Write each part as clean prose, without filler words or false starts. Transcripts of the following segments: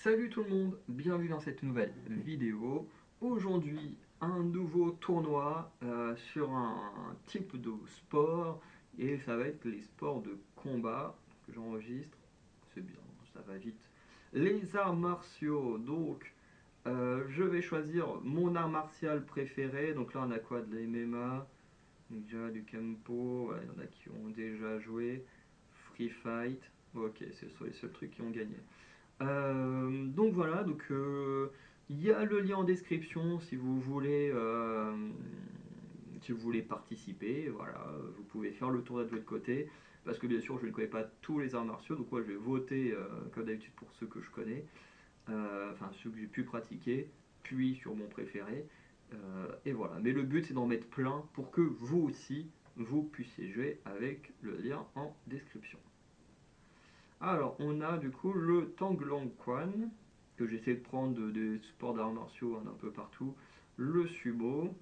Salut tout le monde, bienvenue dans cette nouvelle vidéo. Aujourd'hui, un nouveau tournoi sur un type de sport et ça va être les sports de combat que j'enregistre. C'est bien, ça va vite. Les arts martiaux, donc je vais choisir mon art martial préféré. Donc là, on a quoi? De la MMA, déjà du Kempo, voilà, il y en a qui ont déjà joué. Free Fight, ok, ce sont les seuls trucs qui ont gagné. Donc voilà, il y a le lien en description si vous voulez participer. Voilà, vous pouvez faire le tour de votre côté, parce que bien sûr je ne connais pas tous les arts martiaux, donc moi je vais voter comme d'habitude pour ceux que je connais, enfin ceux que j'ai pu pratiquer, puis sur mon préféré. Et voilà, mais le but c'est d'en mettre plein pour que vous aussi vous puissiez jouer avec le lien en description. Alors, on a du coup le Tanglang Quan, que j'essaie de prendre des sports d'arts martiaux un peu partout, le Sumo,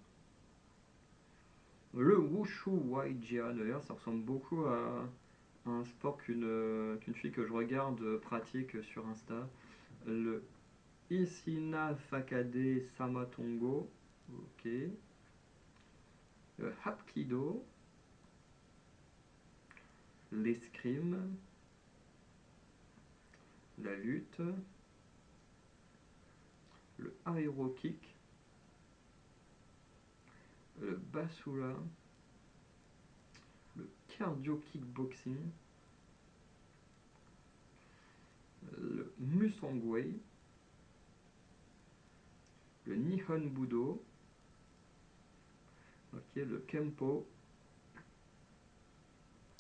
le Wushu Waijian. D'ailleurs, ça ressemble beaucoup à un sport qu'une fille que je regarde pratique sur Insta, le Isina Fakade Samatongo, ok, le Hapkido, l'escrime, la lutte, le aero kick, le basula, le cardio kickboxing, le Musangwei, le Nihon Budo, ok, le Kempo.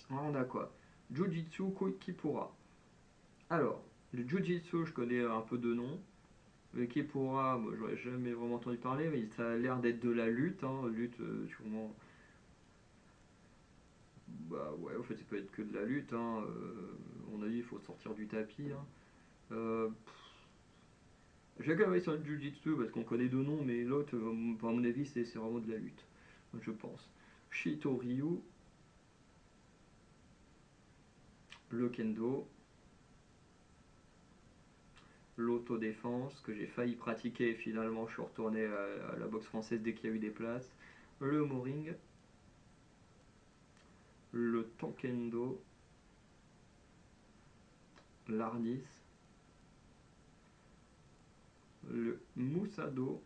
Alors on a quoi? Jujitsu Kipura. Alors, le Jujitsu, je connais un peu de nom. Le Kipura, moi j'aurais jamais vraiment entendu parler, mais ça a l'air d'être de la lutte, hein, lutte sûrement. Bah ouais, en fait, ça peut être que de la lutte, hein. On a dit, il faut sortir du tapis, hein. Je vais quand même aller sur le Jiu-Jitsu parce qu'on connaît deux noms, mais l'autre, à mon avis, c'est vraiment de la lutte, je pense. Shito Ryu, le Kendo, l'autodéfense, que j'ai failli pratiquer et finalement je suis retourné à la boxe française dès qu'il y a eu des places. Le Moring, le Taekwondo, l'Ardis, le Musado,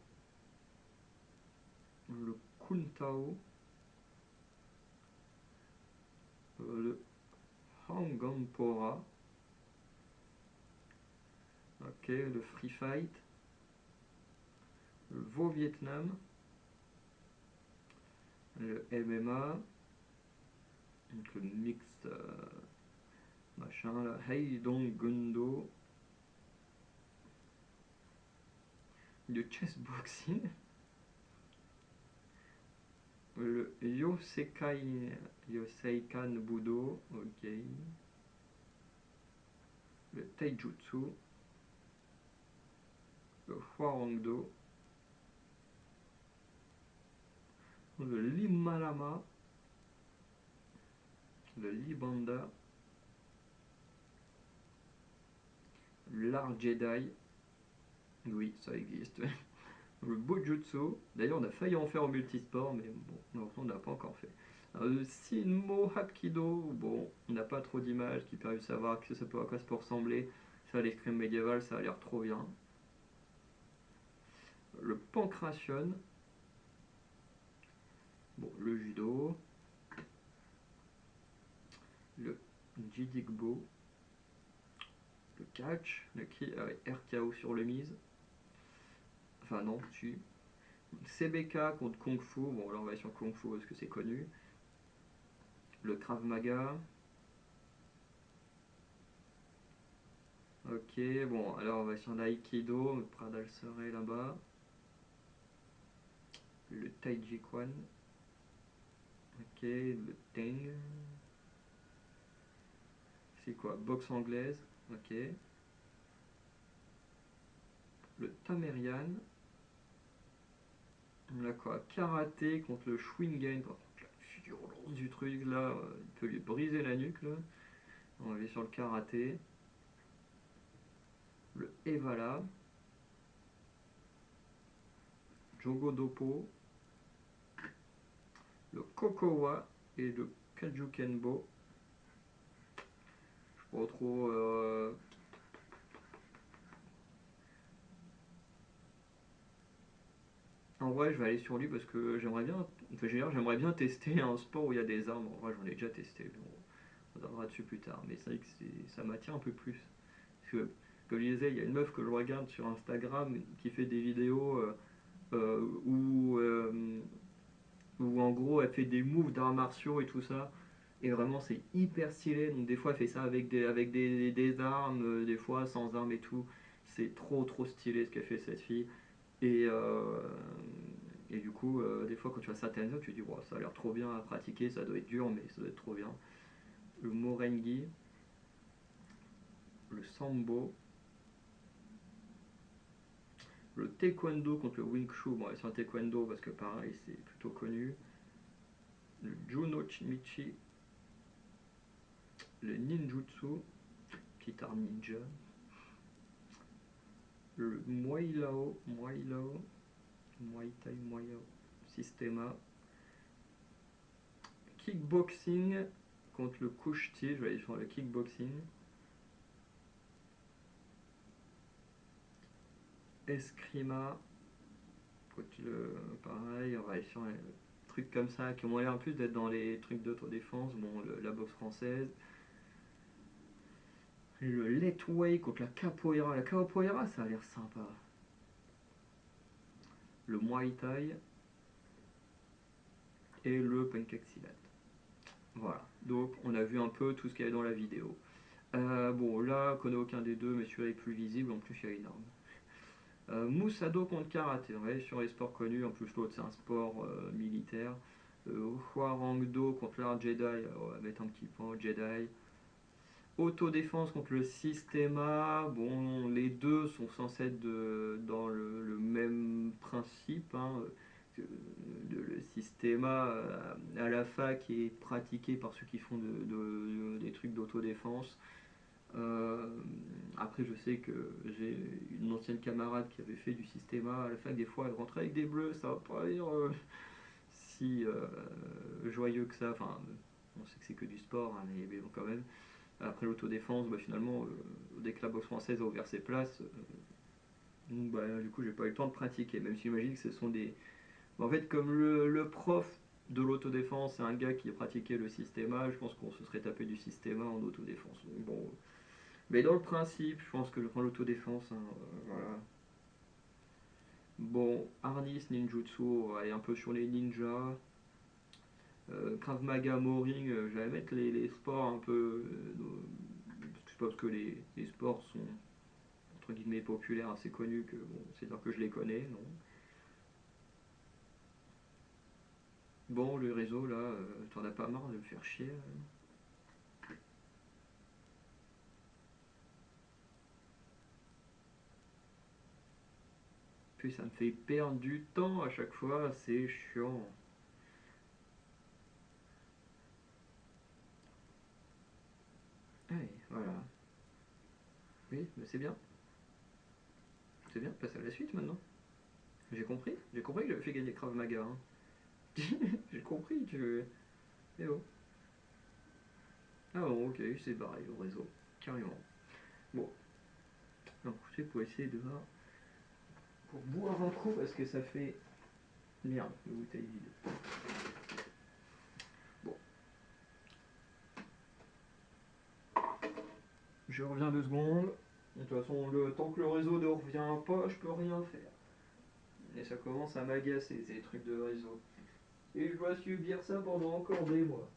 le Kuntao, le Hangampora, ok, le Free Fight, le Vo Vietnam, le MMA, donc le mixte machin là, Heidong Gundo, le chessboxing, le Yoseikan Budo, ok, le Taijutsu, le Hwarangdo, le Limalama, le Libanda, l'art Jedi, oui, ça existe, le Bojutsu, d'ailleurs on a failli en faire en multisport, mais bon, on n'a pas encore fait. Le Sinmo Hapkido, bon, on n'a pas trop d'images qui permettent de savoir que ça peut, à quoi ça peut ressembler. Ça, l'escrime médiéval, ça a l'air trop bien. Le Pancration, bon, le judo, le Jidikbo, le catch, le RKO sur le mise, enfin non, tu. CBK contre Kung Fu, bon là on va sur Kung Fu parce que c'est connu. Le Krav Maga, ok, bon alors on va sur l'Aikido, Pradal serait là-bas. Le Taiji Quan, ok, le Teng, c'est quoi? Boxe anglaise, ok. Le Tamerian, on a quoi? Karaté contre le Shwingen, par contre la violence du truc là, il peut lui briser la nuque là. On va aller sur le karaté. Le et voilà, Jogodopo, le Kokowa et le Kajukenbo. Je sais pas trop. En vrai, je vais aller sur lui parce que j'aimerais bien. Enfin, j'aimerais bien tester un sport où il y a des armes. En vrai, j'en ai déjà testé. Mais on reviendra dessus plus tard. Mais c'est vrai que ça m'attire un peu plus. Parce que, comme je disais, il y a une meuf que je regarde sur Instagram qui fait des vidéos où en gros elle fait des moves d'arts martiaux et tout ça. Et vraiment c'est hyper stylé. Donc des fois elle fait ça avec des armes, des fois sans armes et tout. C'est trop stylé ce qu'elle fait cette fille. Et, euh, et du coup, des fois quand tu as certaines œuvres, tu te dis wow, ça a l'air trop bien à pratiquer, ça doit être dur mais ça doit être trop bien. Le Morengi, le Sambo, le Taekwondo contre le Wing Chun. Bon, c'est un Taekwondo parce que pareil c'est plutôt connu. Le Juno Michi, le Ninjutsu, petit art ninja, le Muay Thai, Muay Systema, kickboxing contre le Kushti, je vais aller sur le kickboxing, eskrima, pareil, on va aller sur les trucs comme ça qui ont l'air en plus d'être dans les trucs d'autodéfense, bon, la boxe française, le Letway contre la capoeira ça a l'air sympa, le Muay Thai et le Pancake Silat. Voilà, donc on a vu un peu tout ce qu'il y avait dans la vidéo. Bon, là, on connaît aucun des deux, mais celui-là est plus visible, en plus il y a une arme. Musado contre karaté, ouais, sur les sports connus, en plus l'autre c'est un sport militaire. Hwarangdo contre l'art Jedi, on va mettre un petit point au Jedi. Autodéfense contre le Systema, bon, les deux sont censés être dans le même principe. Hein, le Systema à la fac est pratiqué par ceux qui font des trucs d'autodéfense. Euh, Après, je sais que j'ai une ancienne camarade qui avait fait du Systema à la fac. Des fois, elle rentrait avec des bleus, ça va pas dire si joyeux que ça. Enfin, on sait que c'est que du sport, hein, mais bon, quand même. Après l'autodéfense, bah, finalement, dès que la boxe française a ouvert ses places, bah, du coup, j'ai pas eu le temps de pratiquer. Même si j'imagine que ce sont des. Bah, en fait, comme le prof de l'autodéfense, c'est un gars qui a pratiqué le Systema, je pense qu'on se serait tapé du Systema en autodéfense. Donc, bon, mais dans le principe, je pense que je prends l'autodéfense. Hein, voilà. Bon, Harness, Ninjutsu, on va aller un peu sur les ninjas. Krav Maga, Moring, j'allais mettre les sports un peu. C'est pas parce que les sports sont entre guillemets populaires, assez connus, que bon, c'est dire que je les connais, non. Bon, le réseau là, t'en as pas marre de me faire chier. Puis ça me fait perdre du temps à chaque fois, c'est chiant. Allez, voilà. Oui, mais c'est bien. C'est bien, passe à la suite maintenant. J'ai compris que j'avais fait gagner Krav Maga. Hein. J'ai compris, tu. Eh oh. Ah bon, ok, c'est barré au réseau. Carrément. Bon, alors écoutez, pour essayer de voir. Pour boire un coup, parce que ça fait. Merde, la bouteille vide. Bon, je reviens 2 secondes. De toute façon, tant que le réseau ne revient pas, je peux rien faire. Et ça commence à m'agacer, ces trucs de réseau. Et je dois subir ça pendant encore des mois.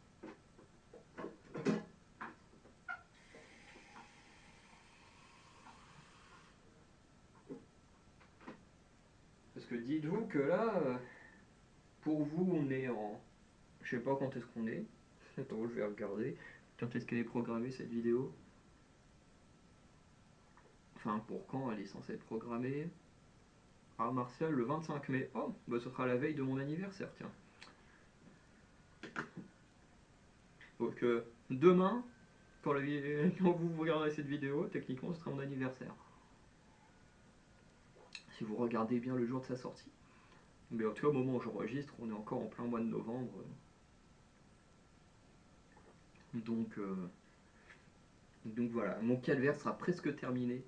Parce que dites-vous que là, pour vous, on est en. Je sais pas quand est-ce qu'on est. Attends, je vais regarder. Quand est-ce qu'elle est programmée cette vidéo? Enfin, pour quand elle est censée être programmée? Ah, Martial le 25 mai. Oh, bah ce sera la veille de mon anniversaire, tiens. Donc demain, quand vous regarderez cette vidéo, techniquement ce sera mon anniversaire. si vous regardez bien le jour de sa sortie. Mais en tout cas, au moment où j'enregistre, on est encore en plein mois de novembre. Donc, euh, donc voilà, mon calvaire sera presque terminé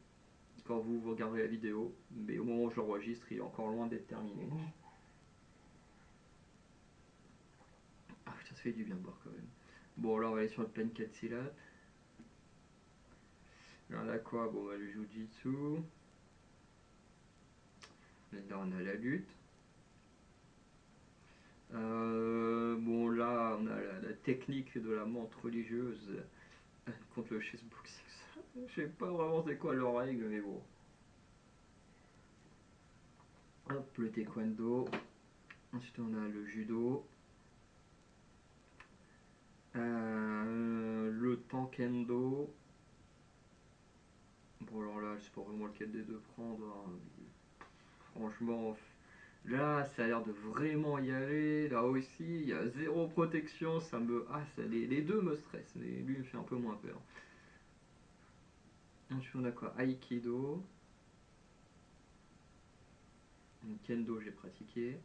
quand vous regarderez la vidéo, mais au moment où je l'enregistre, il est encore loin d'être terminé. Ah putain, ça fait du bien de boire quand même. Bon, là on va aller sur le plan 4 syllabes. Là on a quoi? Bon, bah, le Jiu-Jitsu. Là on a la lutte. Bon, là on a la technique de la menthe religieuse contre le chessboxing. Je sais pas vraiment c'est quoi leur règle, mais bon. Hop, le taekwondo. Ensuite on a le judo. Le taekwondo. Bon alors là, je sais pas vraiment lequel des deux prendre, hein. Franchement, là ça a l'air de vraiment y aller. Là aussi, il y a zéro protection. Ça me... Ah, les deux me stressent, mais lui me fait un peu moins peur. Ensuite on a quoi? Aikido. Kendo j'ai pratiqué.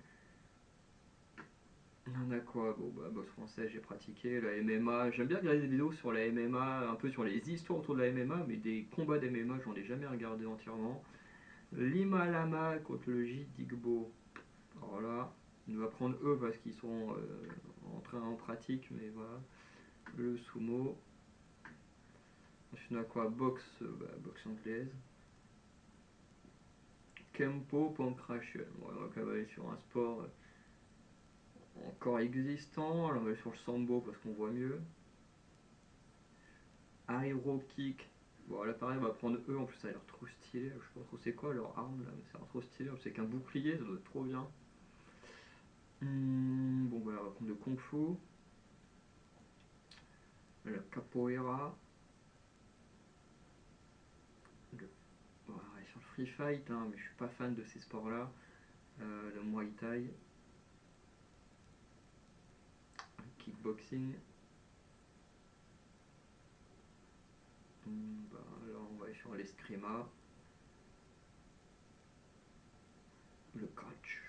On a quoi? Bon bah boxe française j'ai pratiqué. La MMA, j'aime bien regarder des vidéos sur la MMA, un peu sur les histoires autour de la MMA, mais des combats d'MMA j'en ai jamais regardé entièrement. Lima Lama contre le Jidigbo. Alors là, on va prendre eux parce qu'ils sont en pratique, mais voilà. Le sumo. Ensuite, on a quoi? Boxe, boxe anglaise. Kempo, pancration. Bon, on va quand même aller sur un sport encore existant. Là, on va aller sur le sambo parce qu'on voit mieux. Aero kick. Bon, là, pareil, on va prendre eux. En plus, ça a l'air trop stylé. Je sais pas trop c'est quoi leur arme là, mais ça a l'air trop stylé. C'est qu'un bouclier, ça doit être trop bien. Bon, bah, on va prendre le kung fu. Le capoeira. Le... Bon, on va aller sur le free fight, hein, mais je suis pas fan de ces sports-là. Le muay thai. Kickboxing. Bah, alors on va aller sur l'escrima, le catch.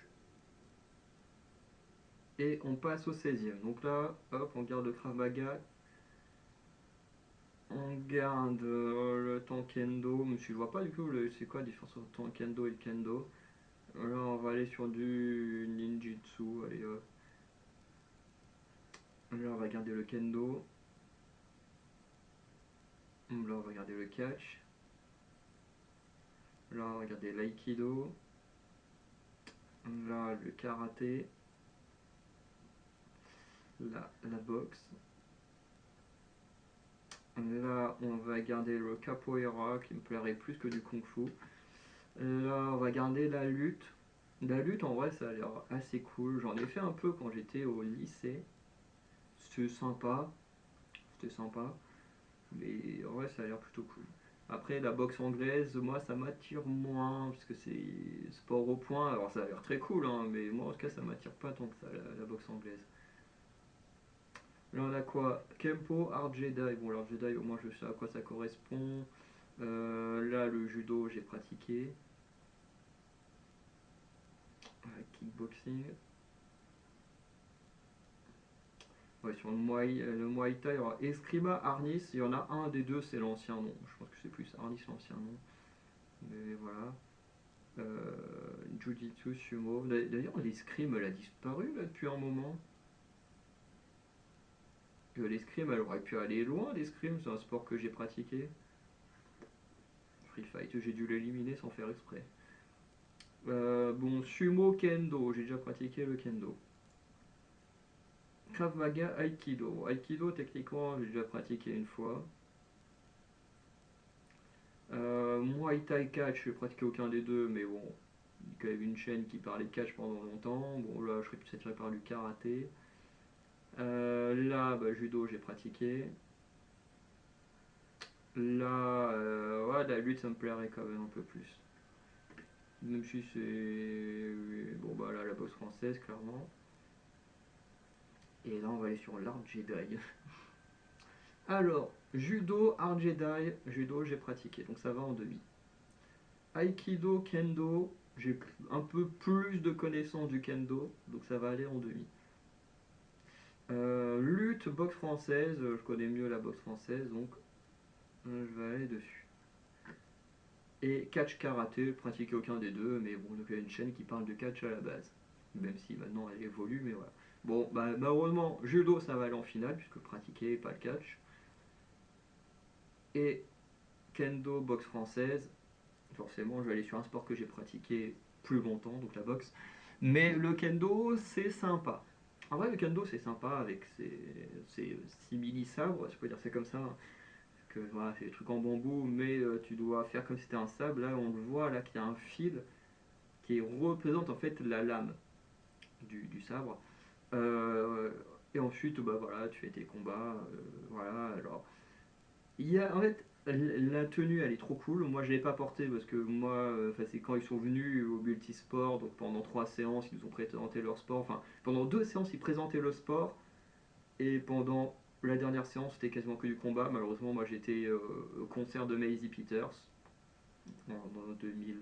Et on passe au 16e. Donc là, hop, on garde le Krav Maga. On garde le Taekwondo. Mais je vois pas du coup c'est quoi la différence entre le Taekwondo et le Kendo. Là, on va aller sur du ninjutsu. Allez hop. Là, on va garder le Kendo. Là, on va garder le catch. Là, on va garder l'aïkido. Là, le karaté. Là, la boxe. Là, on va garder le capoeira qui me plairait plus que du kung fu. Là, on va garder la lutte. La lutte, en vrai, ça a l'air assez cool. J'en ai fait un peu quand j'étais au lycée. C'était sympa. C'était sympa. Mais en vrai, ça a l'air plutôt cool. Après, la boxe anglaise, moi, ça m'attire moins. Parce que c'est sport au point. Alors, ça a l'air très cool, hein, mais moi, en tout cas, ça m'attire pas tant que ça, la boxe anglaise. Là, on a quoi? Kempo, Art Jedi. Bon, l'Art Jedi, au moins, je sais à quoi ça correspond. Là, le judo, j'ai pratiqué. Kickboxing. Ouais, sur le Muay Thai, alors Escrima, Arnis, il y en a un des deux, c'est l'ancien nom. Je pense que c'est plus Arnis l'ancien nom. Mais voilà. Jiu-Jitsu, Sumo. D'ailleurs, l'escrime, elle a disparu là depuis un moment. L'escrime, elle aurait pu aller loin, l'escrime, c'est un sport que j'ai pratiqué. Free Fight, j'ai dû l'éliminer sans faire exprès. Bon, Sumo, Kendo, j'ai déjà pratiqué le Kendo. Krav Maga, Aikido. Aikido, techniquement, j'ai déjà pratiqué une fois. Muay Thai catch, je n'ai pratiqué aucun des deux, mais bon, il y a quand même une chaîne qui parlait de catch pendant longtemps. Bon, là, je serais plus attiré par du karaté. Là, bah, judo, j'ai pratiqué. Là, ouais, la lutte, ça me plairait quand même un peu plus. Même si c'est. Bon, bah là, la boxe française, clairement. Et là, on va aller sur l'art Jedi. Alors, judo, art Jedi, judo, j'ai pratiqué, donc ça va en demi. Aikido, Kendo, j'ai un peu plus de connaissances du kendo, donc ça va aller en demi. Lutte, boxe française, je connais mieux la boxe française, donc je vais aller dessus. Et catch karaté, je pratiquais aucun des deux, mais bon, donc il y a une chaîne qui parle de catch à la base. Même si maintenant elle évolue, mais voilà. Bon, bah malheureusement, judo ça va aller en finale, puisque je pratiquais pas le catch. Et kendo, boxe française, forcément je vais aller sur un sport que j'ai pratiqué plus longtemps, donc la boxe. Mais le kendo, c'est sympa. En vrai, le kendo, c'est sympa avec ses simili-sabres, je peux dire c'est comme ça. Que voilà, c'est des trucs en bambou, mais tu dois faire comme si c'était un sable. Là, on le voit, là, qu'il y a un fil qui représente en fait la lame du sabre. Euh, et ensuite, bah voilà, tu fais tes combats. Voilà, alors. Il y a, en fait, la tenue, elle est trop cool. Moi, je l'ai pas portée parce que moi, c'est quand ils sont venus au multisport, donc pendant 3 séances, ils nous ont présenté leur sport. Enfin, pendant 2 séances, ils présentaient le sport. Et pendant la dernière séance, c'était quasiment que du combat. Malheureusement, moi, j'étais au concert de Maisie Peters en 2000,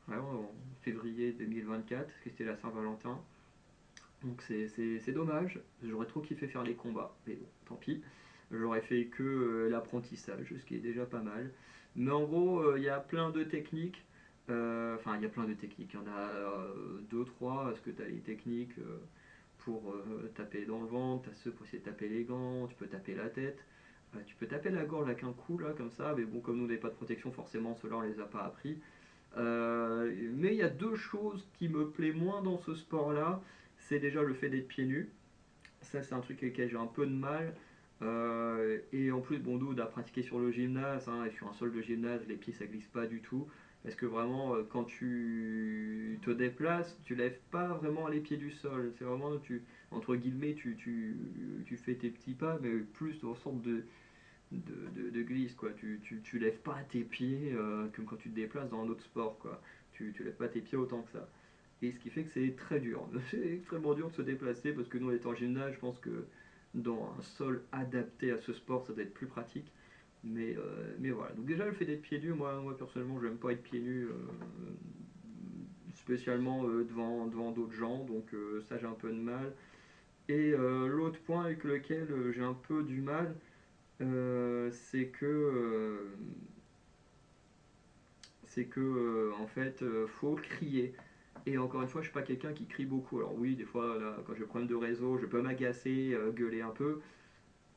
ouais, en février 2024, parce que c'était la Saint-Valentin. Donc c'est dommage, j'aurais trop kiffé faire les combats, mais bon, tant pis. J'aurais fait que l'apprentissage, ce qui est déjà pas mal. Mais en gros, il y a plein de techniques. Enfin, il y a plein de techniques. Il y en a deux, trois. Est-ce que tu as les techniques pour taper dans le ventre, tu as ceux pour essayer de taper les gants, tu peux taper la tête. Tu peux taper la gorge avec un coup là comme ça, mais bon comme nous on n'avait pas de protection forcément ceux-là on les a pas appris. Mais il y a deux choses qui me plaît moins dans ce sport-là. C'est déjà le fait d'être pieds nus. Ça, c'est un truc avec lequel j'ai un peu de mal. Et en plus, bon, nous, on a pratiqué sur le gymnase, hein, et sur un sol de gymnase, les pieds ça glisse pas du tout. Parce que vraiment, quand tu te déplaces, tu lèves pas vraiment les pieds du sol. C'est vraiment, entre guillemets, tu fais tes petits pas, mais plus dans sorte de glisse, quoi. Tu lèves pas tes pieds comme quand tu te déplaces dans un autre sport, quoi. Tu lèves pas tes pieds autant que ça. Et ce qui fait que c'est très dur. C'est extrêmement dur de se déplacer parce que nous, étant en gymnase, je pense que dans un sol adapté à ce sport, ça doit être plus pratique. Mais voilà. Donc, déjà, le fait d'être pieds nus, moi personnellement, je n'aime pas être pieds nus, spécialement devant d'autres gens. Donc, ça, j'ai un peu de mal. Et l'autre point avec lequel j'ai un peu du mal, c'est que en fait, faut crier. Et encore une fois, je suis pas quelqu'un qui crie beaucoup. Alors oui, des fois, là, quand j'ai un problème de réseau, je peux m'agacer, gueuler un peu,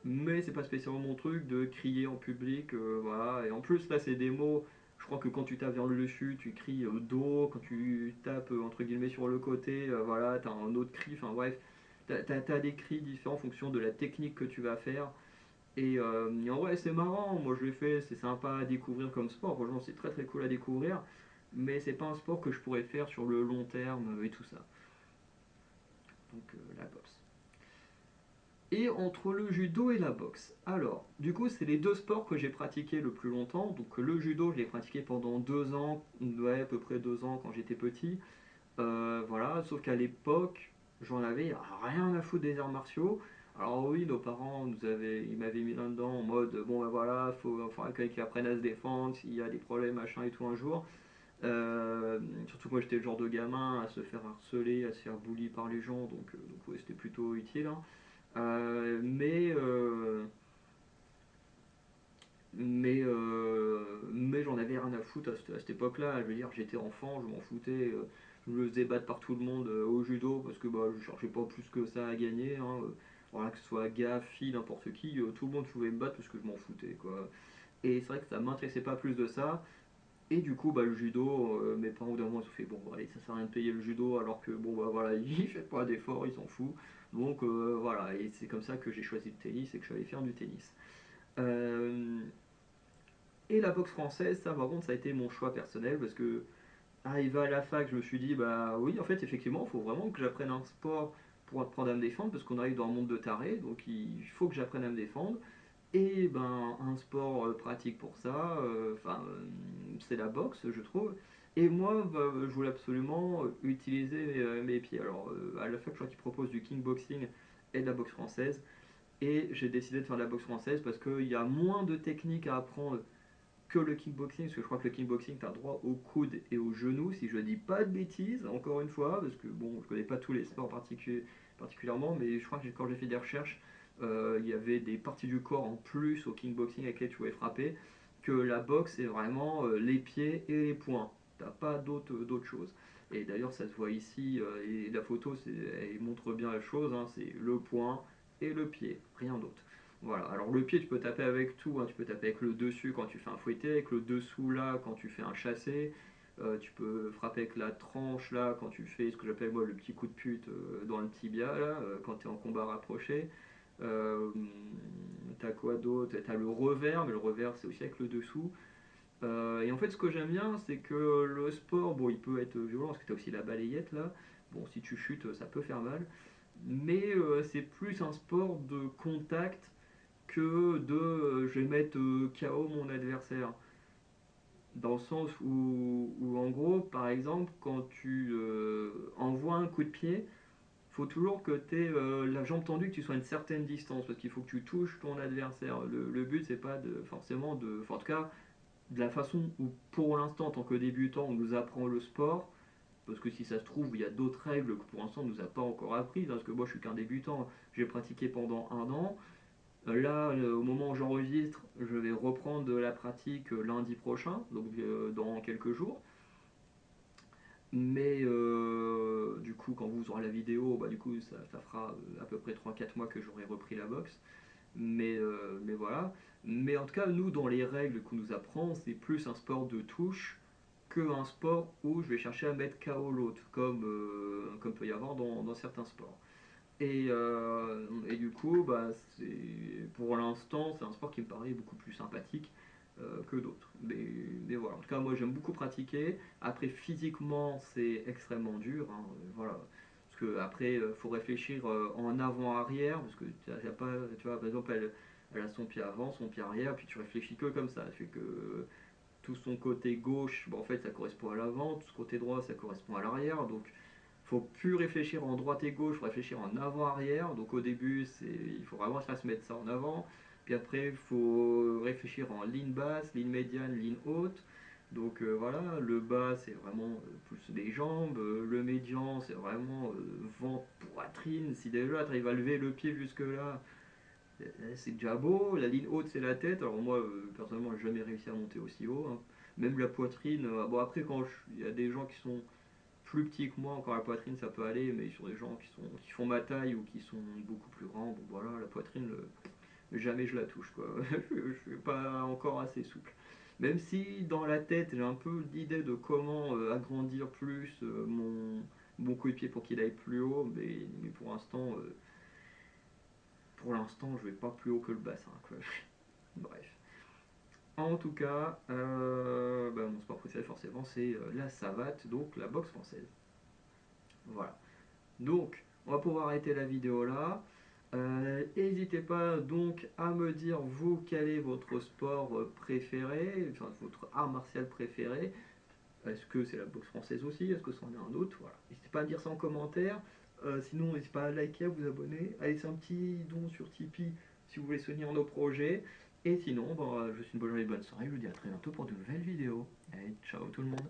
mais c'est pas spécialement mon truc de crier en public, voilà. Et en plus, là, c'est des mots. Je crois que quand tu tapes vers le dessus, tu cries dos. Quand tu tapes entre guillemets sur le côté, voilà, t'as un autre cri. Enfin bref, t'as des cris différents en fonction de la technique que tu vas faire. Et en vrai, c'est marrant, moi je l'ai fait, c'est sympa à découvrir comme sport. Franchement, c'est très très cool à découvrir, mais c'est pas un sport que je pourrais faire sur le long terme et tout ça. Donc la boxe. Et entre le judo et la boxe. Alors, du coup, c'est les deux sports que j'ai pratiqués le plus longtemps. Donc le judo, je l'ai pratiqué pendant 2 ans, ouais, à peu près 2 ans quand j'étais petit. Voilà, sauf qu'à l'époque, j'en avais rien à foutre des arts martiaux. Alors oui, nos parents ils m'avaient mis là-dedans en mode bon ben voilà, faut quelqu'un qui apprenne à se défendre s'il y a des problèmes machin et tout un jour. Surtout que moi j'étais le genre de gamin à se faire harceler, à se faire bully par les gens, donc ouais, c'était plutôt utile, hein. Euh, mais euh, mais j'en avais rien à foutre à cette époque-là. Je veux dire, j'étais enfant, je m'en foutais. Je me faisais battre par tout le monde au judo parce que bah, je cherchais pas plus que ça à gagner, hein. Voilà, que ce soit gars, fille, n'importe qui, tout le monde pouvait me battre parce que je m'en foutais, quoi. Et c'est vrai que ça m'intéressait pas plus de ça. Et du coup, bah, le judo, mes parents, au bout d'un moment, ils ont fait bon, allez, ça sert à rien de payer le judo alors que bon, bah voilà, ils fait pas d'efforts, ils s'en foutent. Donc voilà, et c'est comme ça que j'ai choisi le tennis et que je suis allé faire du tennis. Euh, et la boxe française, ça par contre, ça a été mon choix personnel parce que arrivé à la fac, je me suis dit, bah oui, en fait, effectivement, il faut vraiment que j'apprenne un sport pour apprendre à me défendre parce qu'on arrive dans un monde de tarés, donc il faut que j'apprenne à me défendre. Et ben, un sport pratique pour ça, c'est la boxe, je trouve. Et moi, bah, je voulais absolument utiliser mes pieds. Alors, à la fac, je crois qu'ils proposent du kickboxing et de la boxe française. Et j'ai décidé de faire de la boxe française parce qu'il y a moins de techniques à apprendre que le kickboxing, parce que je crois que le kickboxing, tu as droit au coude et au genou, si je dis pas de bêtises, encore une fois, parce que bon, je connais pas tous les sports particulièrement, mais je crois que quand j'ai fait des recherches, il y avait des parties du corps en plus au kickboxing avec lesquelles tu pouvais frapper, que la boxe c'est vraiment les pieds et les poings, t'as pas d'autres choses. Et d'ailleurs ça se voit ici, et la photo elle montre bien la chose, hein, c'est le poing et le pied, rien d'autre. Voilà, alors le pied tu peux taper avec tout, hein. Tu peux taper avec le dessus quand tu fais un fouetté, avec le dessous là quand tu fais un chassé, tu peux frapper avec la tranche là quand tu fais ce que j'appelle moi le petit coup de pute dans le tibia là, quand tu es en combat rapproché. Euh, T'as quoi d'autre? T'as le revers, mais le revers c'est aussi avec le dessous. Et en fait ce que j'aime bien c'est que le sport, bon il peut être violent parce que t'as aussi la balayette là, bon si tu chutes ça peut faire mal, mais c'est plus un sport de contact que de je vais mettre KO mon adversaire. Dans le sens où, en gros, par exemple, quand tu envoies un coup de pied, faut toujours que tu aies la jambe tendue, que tu sois à une certaine distance, parce qu'il faut que tu touches ton adversaire. Le but, c'est pas forcément de. Enfin, en tout cas, de la façon où, pour l'instant, en tant que débutant, on nous apprend le sport, parce que si ça se trouve, il y a d'autres règles que pour l'instant, on nous a pas encore apprises, hein, parce que moi, je suis qu'un débutant, j'ai pratiqué pendant un an. Là, au moment où j'enregistre, je vais reprendre de la pratique lundi prochain, donc dans quelques jours. Mais du coup, quand vous aurez la vidéo, bah, du coup, ça fera à peu près 3 4 mois que j'aurai repris la boxe. Mais voilà. Mais en tout cas, nous, dans les règles qu'on nous apprend, c'est plus un sport de touche qu'un sport où je vais chercher à mettre KO l'autre, comme peut y avoir dans certains sports. Et du coup, bah, pour l'instant, c'est un sport qui me paraît beaucoup plus sympathique que d'autres. Mais voilà, en tout cas, moi j'aime beaucoup pratiquer. Après, physiquement, c'est extrêmement dur, hein, voilà. Parce que après, faut réfléchir en avant-arrière, parce que y a pas, tu vois, par exemple, elle a son pied avant, son pied arrière, puis tu réfléchis que comme ça. Ça fait que tout son côté gauche, bon, en fait, ça correspond à l'avant, tout ce côté droit, ça correspond à l'arrière. Donc, faut plus réfléchir en droite et gauche, faut réfléchir en avant-arrière. Donc, au début, il faut vraiment se mettre ça en avant. Puis après, il faut réfléchir en ligne basse, ligne médiane, ligne haute. Donc voilà, le bas c'est vraiment plus les jambes, le médian c'est vraiment ventre, poitrine. Si déjà tu arrives à lever le pied jusque là, c'est déjà beau. La ligne haute, c'est la tête. Alors moi, personnellement, j'ai jamais réussi à monter aussi haut, hein. Même la poitrine, bon après, il y a des gens qui sont plus petits que moi, encore la poitrine, ça peut aller, mais sur des gens qui font ma taille ou qui sont beaucoup plus grands, bon voilà, la poitrine, jamais je la touche, quoi. Je suis pas encore assez souple. Même si dans la tête, j'ai un peu l'idée de comment agrandir plus mon coéquipier pour qu'il aille plus haut, mais pour l'instant, je vais pas plus haut que le bassin, quoi. Bref. En tout cas, bah, mon sport préféré forcément c'est la savate, donc la boxe française. Voilà. Donc, on va pouvoir arrêter la vidéo là. N'hésitez pas donc à me dire vous quel est votre sport préféré, enfin votre art martial préféré. Est-ce que c'est la boxe française aussi? Est-ce que c'en est un autre? Voilà. N'hésitez pas à me dire ça en commentaire. Sinon, n'hésitez pas à liker, à vous abonner, à laisser un petit don sur Tipeee si vous voulez soutenir nos projets. Et sinon, bon, je vous souhaite une bonne journée, bonne soirée. Je vous dis à très bientôt pour de nouvelles vidéos. Allez, ciao tout le monde.